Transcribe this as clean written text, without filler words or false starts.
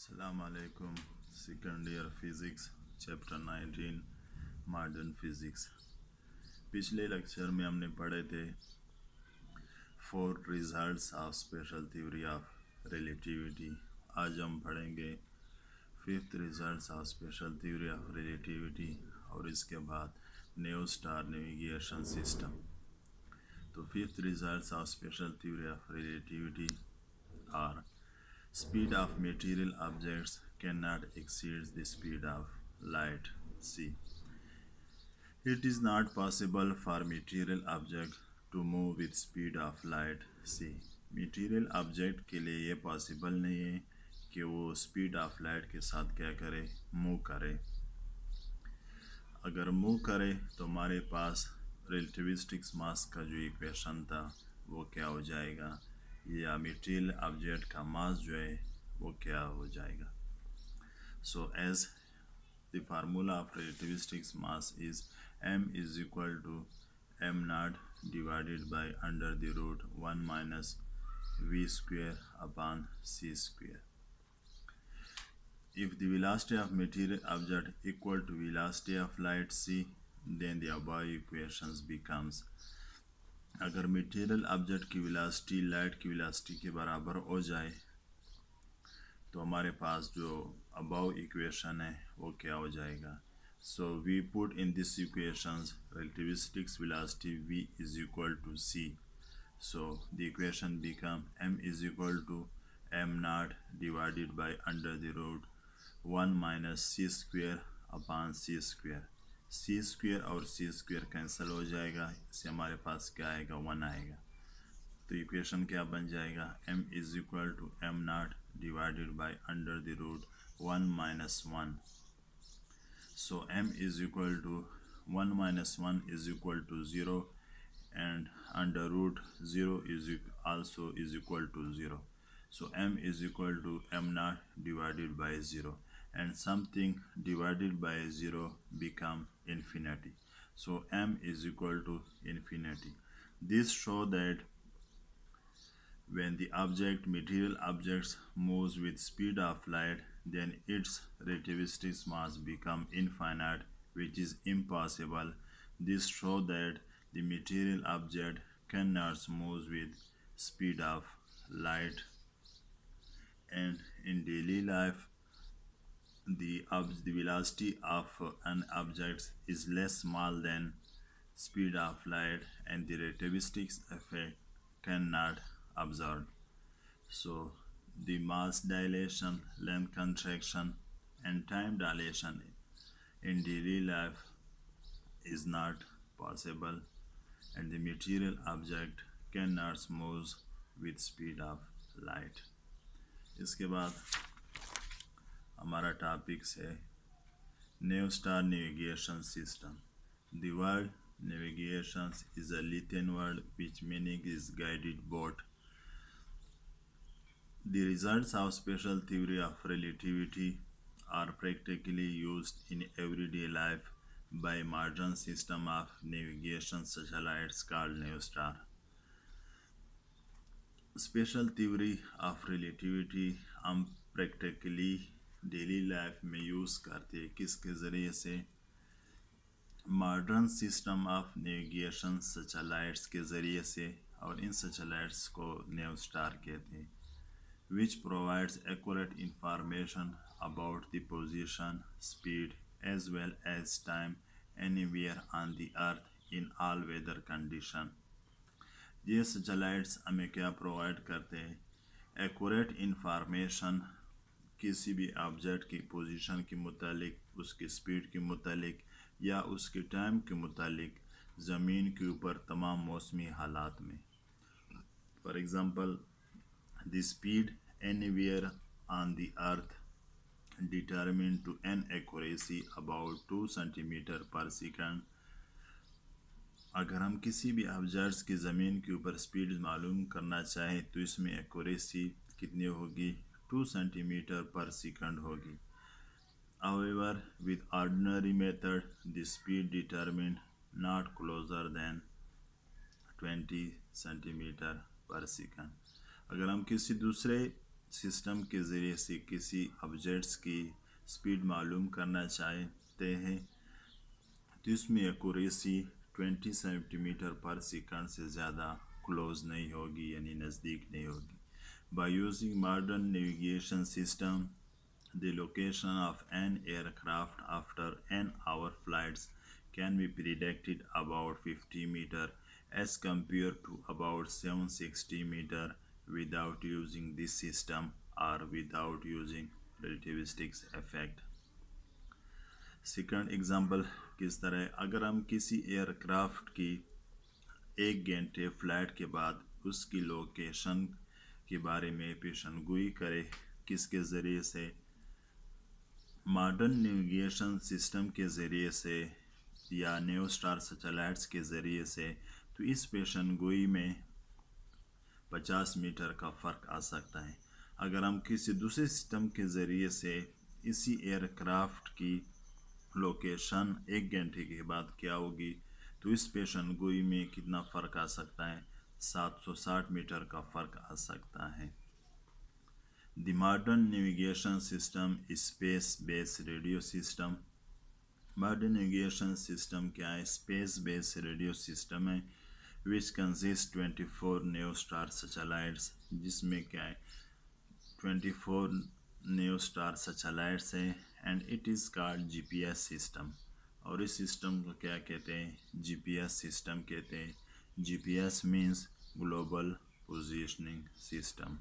Assalamu alaikum. Second year physics, chapter 19, modern physics. पिछले lecture में हमने पढ़े थे four results of special theory of relativity. आज हम पढ़ेंगे fifth results of special theory of relativity और इसके बाद न्यू स्टार नेविगेशन सिस्टम. तो fifth results of special theory of relativity are speed of material objects cannot exceed the speed of light. C. It is not possible for material object to move with speed of light. C. Material object के लिए ये possible नहीं है कि वो speed of light के साथ क्या करे, मूव करे. अगर मूव करे तो हमारे पास रिलेटिविस्टिक मास का जो इक्वेशन था वो क्या हो जाएगा, या मटेरियल ऑब्जेक्ट का मास जो है वो क्या हो जाएगा. So as the formula of relativistic mass is m is equal to m not divided by under the root 1 minus v square upon c square. If the velocity of material object equal to velocity of light c, then the above equations becomes. अगर material object की velocity light की velocity के बराबर हो जाए तो हमारे पास जो अबव इक्वेशन है वो क्या हो जाएगा. So we put in this equations relativistic velocity v is equal to c. So the equation become m is equal to m not divided by under the root 1 minus c square upon c square. C square और C square cancel हो जाएगा, इससे हमारे पास क्या आएगा, 1 आएगा. तो equation क्या बन जाएगा, m is equal to m not divided by under the root 1 minus 1. So m is equal to 1 minus 1 is equal to 0 and under root 0 is also is equal to 0. So m is equal to m not divided by 0 and something divided by 0 become infinity. So m is equal to infinity. This show that when the object, material objects, moves with speed of light, then its relativistic mass become infinite, which is impossible. This show that the material object cannot move with speed of light, and in daily life the velocity of an object is less small than speed of light and the relativistic effect cannot observe. So the mass dilation, length contraction and time dilation in daily life is not possible, and the material object cannot move with speed of light. इसके बाद हमारा topics है new star navigation system. The word navigation is a Latin word which meaning is guided boat. The results of special theory of relativity are practically used in everyday life by modern system of navigation satellites called new star. Special theory of relativity हम practically daily life में use करते हैं किसके ज़रिए से, modern system of navigation satellites के ज़रिए से, और इन सैटेलाइट्स को न्यू स्टार कहते हैं, which provides accurate information about the position, speed as well as time anywhere on the earth in all weather condition. ये सैटेलाइट्स हमें क्या प्रोवाइड करते हैं, एक्यूरेट इंफॉर्मेशन किसी भी ऑब्जेक्ट की पोजीशन के मुतालिक, उसकी स्पीड के मुतालिक या उसके टाइम के मुतालिक ज़मीन के ऊपर तमाम मौसमी हालात में. For example the speed anywhere on the earth determine to an accuracy about 2 centimetre per second. अगर हम किसी भी ऑब्जेक्ट्स की ज़मीन के ऊपर स्पीड मालूम करना चाहें तो इसमें एक्यूरेसी कितनी होगी, 2 सेंटीमीटर पर सेकंड होगी. However, with ordinary method, the speed determined not closer than 20 centimetre per second. अगर हम किसी दूसरे सिस्टम के ज़रिए से किसी ऑब्जेक्ट्स की स्पीड मालूम करना चाहते हैं तो इसमें एक्यूरेसी 20 सेंटीमीटर पर सेकंड से ज़्यादा क्लोज नहीं होगी, यानी नज़दीक नहीं होगी। By using modern navigation system the location of an aircraft after an hour flights can be predicted about 50 meter as compared to about 760 meter without using this system or without using relativistic effect। Second example किस तरह, अगर हम किसी aircraft की 1 घंटे flight के बाद उसकी लोकेशन के बारे में पेशनगोई करें किसके ज़रिए से, मॉडर्न नेविगेशन सिस्टम के ज़रिए से या न्यूस्टार सैटेलाइट्स के ज़रिए से, तो इस पेशनगोई में 50 मीटर का फ़र्क आ सकता है। अगर हम किसी दूसरे सिस्टम के ज़रिए से इसी एयरक्राफ्ट की लोकेशन 1 घंटे के बाद क्या होगी, तो इस पेशनगोई में कितना फ़र्क आ सकता है, 760 मीटर का फ़र्क आ सकता है। The modern navigation system is space-based radio system। Modern navigation system क्या है, स्पेस बेस्ड रेडियो सिस्टम है which consist 24 new star satellites, जिसमें क्या है 24 न्यू स्टार सैटेलाइट्स है and it is called GPS system. और इस सिस्टम को क्या कहते हैं, जीपीएस सिस्टम कहते हैं। GPS means global positioning system.